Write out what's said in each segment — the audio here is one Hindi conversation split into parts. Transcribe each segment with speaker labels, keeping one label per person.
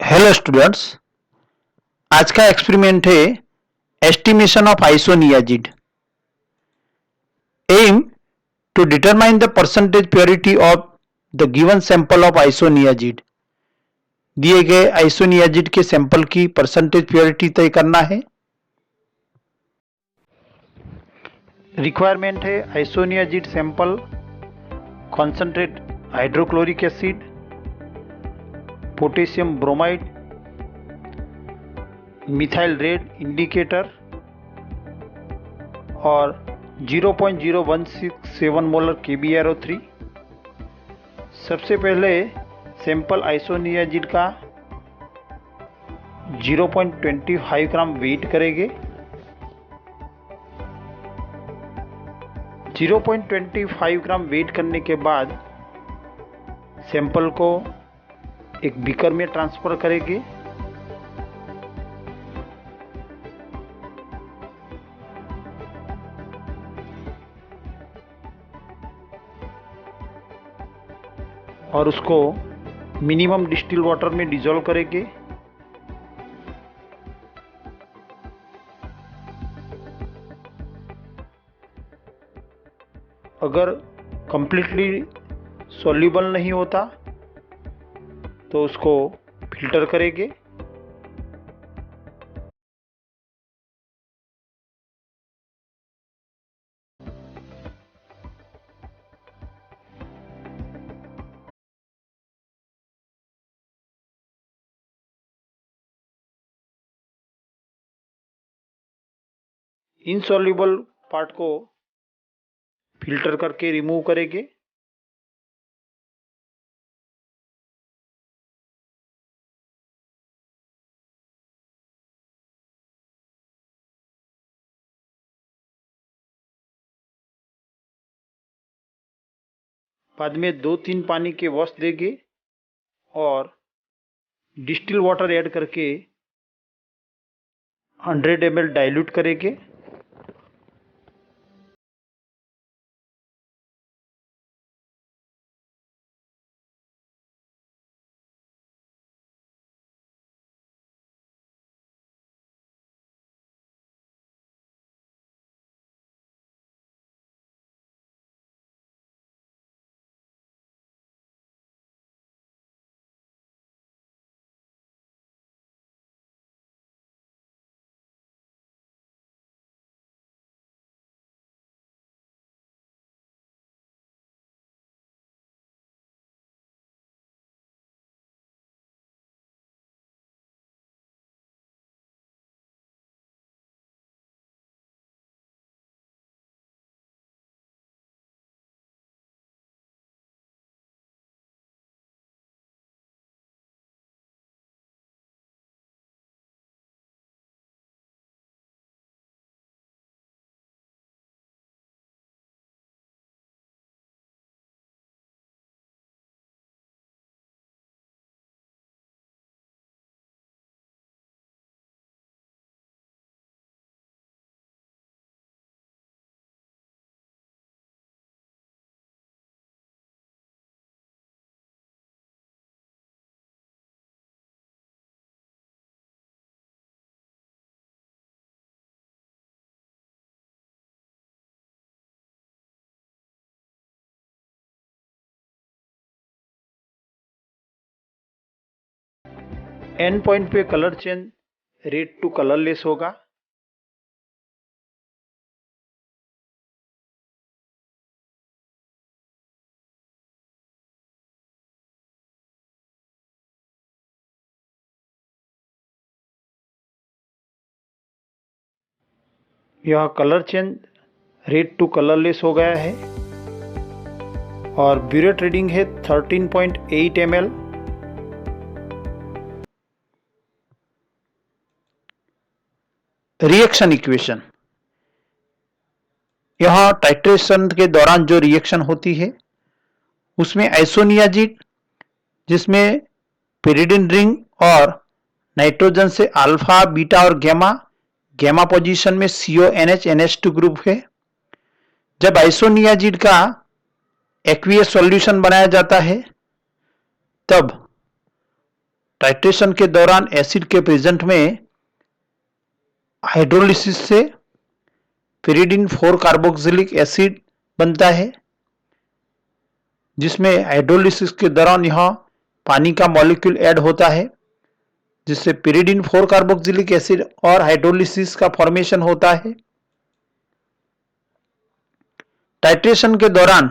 Speaker 1: हेलो स्टूडेंट्स, आज का एक्सपेरिमेंट है estimation of isoniazid. Aim to determine the percentage purity of the given sample of isoniazid. दिए गए आइसोनियाजिड के सैंपल की परसेंटेज प्योरिटी तय करना है। रिक्वायरमेंट है isoniazid sample, concentrate hydrochloric acid, potassium bromide, methyl red indicator और 0.0167 मोलर KbRO3। सबसे पहले सैंपल आइसोनियाजिड का 0.25 ग्राम वेट करेंगे। 0.25 ग्राम वेट करने के बाद सैंपल को एक बीकर में ट्रांसफर करेंगे। और उसको मिनिमम डिस्टिल वाटर में डिसॉल्व करेंगे। अगर कंप्लीटली सॉल्युबल नहीं होता तो उसको फिल्टर करेंगे। इनसॉल्युबल पार्ट को फिल्टर करके रिमूव करेंगे। बाद में 2-3 पानी के वॉश देंगे और डिस्टिल वाटर ऐड करके 100 ml डाइल्यूट करेंगे। एंड पॉइंट पे colour change red to colourless होगा। यह colour change red to colourless हो गया है और ब्यूरेट रीडिंग है 13.8 ml। रिएक्शन इक्वेशन, यह टाइट्रेशन के दौरान जो रिएक्शन होती है उसमें आइसोनियाजिड, जिसमें pyridine रिंग और नाइट्रोजन से अल्फा, बीटा और गैमा पोजीशन में CONH NH2 ग्रुप है, जब आइसोनियाजिड का एक्वियस सॉल्यूशन बनाया जाता है तब टाइट्रेशन के दौरान एसिड के प्रेजेंट में हाइड्रोलिसिस से pyridine 4 कार्बोक्सिलिक एसिड बनता है, जिसमें हाइड्रोलिसिस के दौरान यहां पानी का मॉलिक्यूल ऐड होता है, जिससे pyridine 4 कार्बोक्सिलिक एसिड और हाइड्रोलिसिस का फॉर्मेशन होता है। टाइट्रेशन के दौरान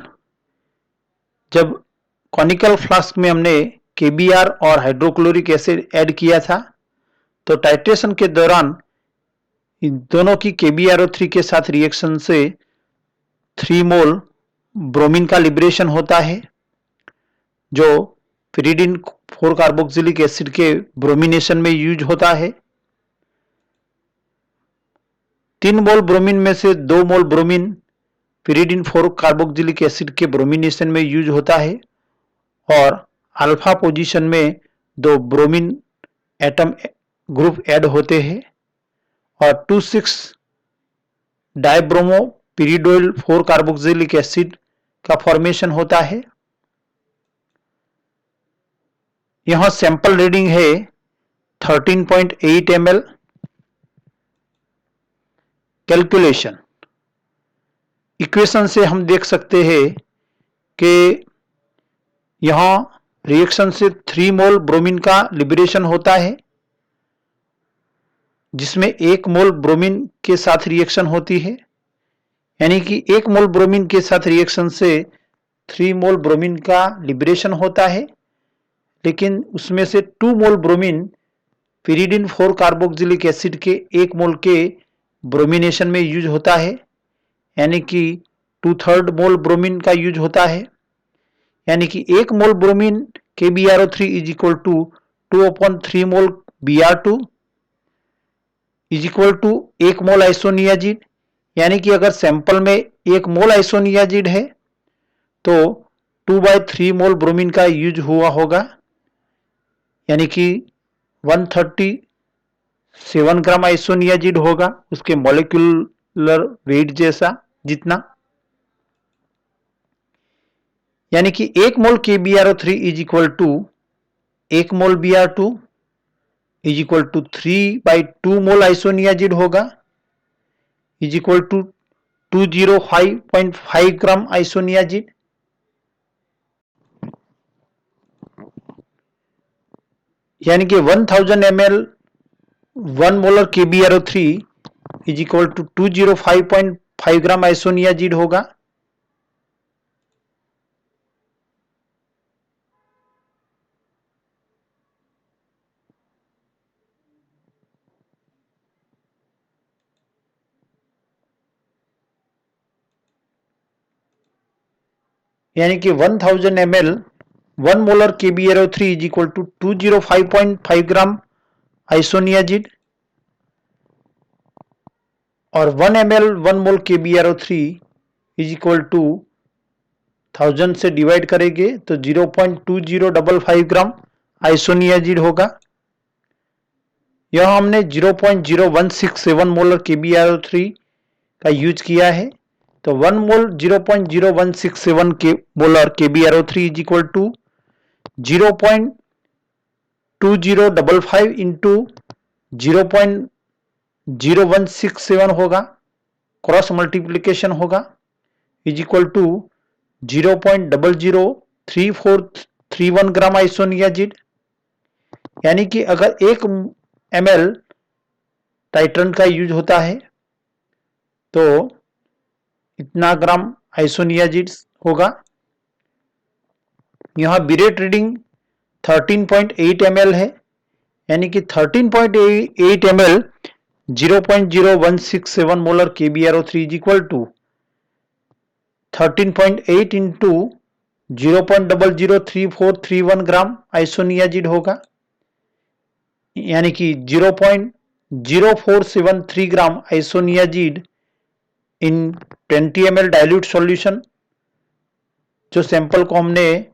Speaker 1: जब कॉनिकल फ्लास्क में हमने KBr और हाइड्रोक्लोरिक एसिड ऐड किया था, तो टाइट्रेशन के दौरान इन दोनों की KbRO3 के साथ रिएक्शन से 3 मोल ब्रोमीन का लिबरेशन होता है, जो pyridine 4 कार्बोक्सिलिक एसिड के ब्रोमिनेशन में यूज होता है। 3 मोल ब्रोमीन में से 2 मोल ब्रोमीन pyridine 4 कार्बोक्सिलिक एसिड के ब्रोमिनेशन में यूज होता है और अल्फा पोजीशन में 2 ब्रोमीन एटम ग्रुप ऐड होते हैं और 2,6 डाइब्रोमो pyridoyl 4 कार्बोक्सिलिक एसिड का फॉर्मेशन होता है। यहां सैंपल रीडिंग है 13.8 ml। कैलकुलेशन इक्वेशन से हम देख सकते हैं कि यहां रिएक्शन से 3 मोल ब्रोमीन का लिबरेशन होता है, जिसमें 1 मोल ब्रोमीन के साथ रिएक्शन होती है, यानी कि 1 मोल ब्रोमीन के साथ रिएक्शन से 3 मोल ब्रोमीन का लिबरेशन होता है, लेकिन उसमें से 2 मोल ब्रोमीन pyridine 4 कार्बोक्सिलिक एसिड के 1 मोल के ब्रोमिनेशन में यूज होता है, यानी कि 2/3 मोल ब्रोमीन का यूज होता है, यानी कि 1 mole bromine KbRO3 is equal to 2/3 mole Br2 is equal to 1 mole isoniazid, यानी कि अगर सैंपल में 1 मोल आइसोनियाजिड है तो 2/3 मोल ब्रोमीन का यूज हुआ होगा, यानी कि 137 ग्राम आइसोनियाजिड होगा उसके मॉलिक्यूलर वेट जैसा जितना, यानी कि 1 mole KbRO3 is equal to 1 mole Br2 is equal to 3/2 mole isoniazid होगा is equal to 205.5 gram isoniazid. यानी कि 1000 ml 1 molar KbRO3 is equal to 205.5 gram isoniazid होगा। यानी कि 1000 ml 1 molar KbRO3 is equal to 205.5 gram isoniazid और 1 ml 1 mole KbRO3 is equal to 1000 से डिवाइड करेंगे तो 0.2055 ग्राम आइसोनियाजिड होगा। यह हमने 0.0167 मोलर KbRO3 का यूज किया है, तो 1 मोल 0.0167 के molar KbRO3 is equal to 0.2055 into 0.0167 होगा, क्रॉस मल्टीप्लिकेशन होगा is equal to 0.003431 gram isoniazid. यानी कि अगर 1 ml टाइट्रेंट का यूज होता है तो इतना ग्राम आइसोनियाजिड होगा। यहां बिरेट रीडिंग 13.8 ml है, यानी कि 13.8 ml 0.0167 molar KbRO3 is equal to 13.8 into 0.003431 gram isoniazid होगा, यानी कि 0.0473 gram isoniazid in 20 ml dilute solution. जो सैंपल को हमने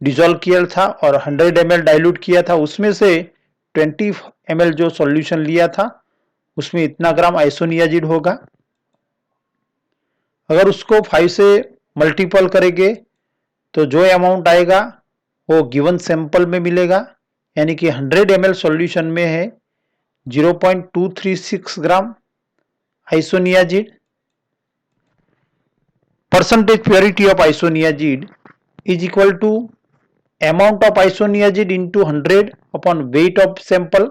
Speaker 1: डिसॉल्व किया था और 100 ml डाइल्यूट किया था, उसमें से 20 ml जो सॉल्यूशन लिया था उसमें इतना ग्राम आइसोनियाजिड होगा। अगर उसको 5 से मल्टीपल करेंगे तो जो अमाउंट आएगा वो गिवन सैंपल में मिलेगा, यानी कि 100 ml सॉल्यूशन में है 0.236 gram isoniazid. Percentage purity of isoniazid is equal to amount of isoniazid into 100 upon weight of sample.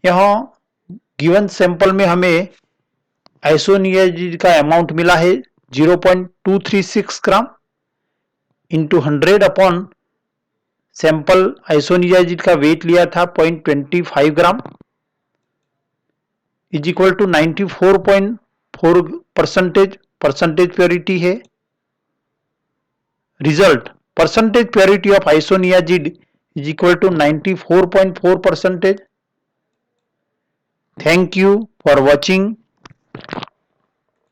Speaker 1: यहाँ गिवन सैंपल में हमें आइसोनियाजिड का अमाउंट मिला है 0.236 gram into 100 upon sample isoniazid का वेट लिया था 0.25 gram is equal to 94.4% percentage purity है। Result percentage purity of isoniazid is equal to 94.4%। Thank you for watching.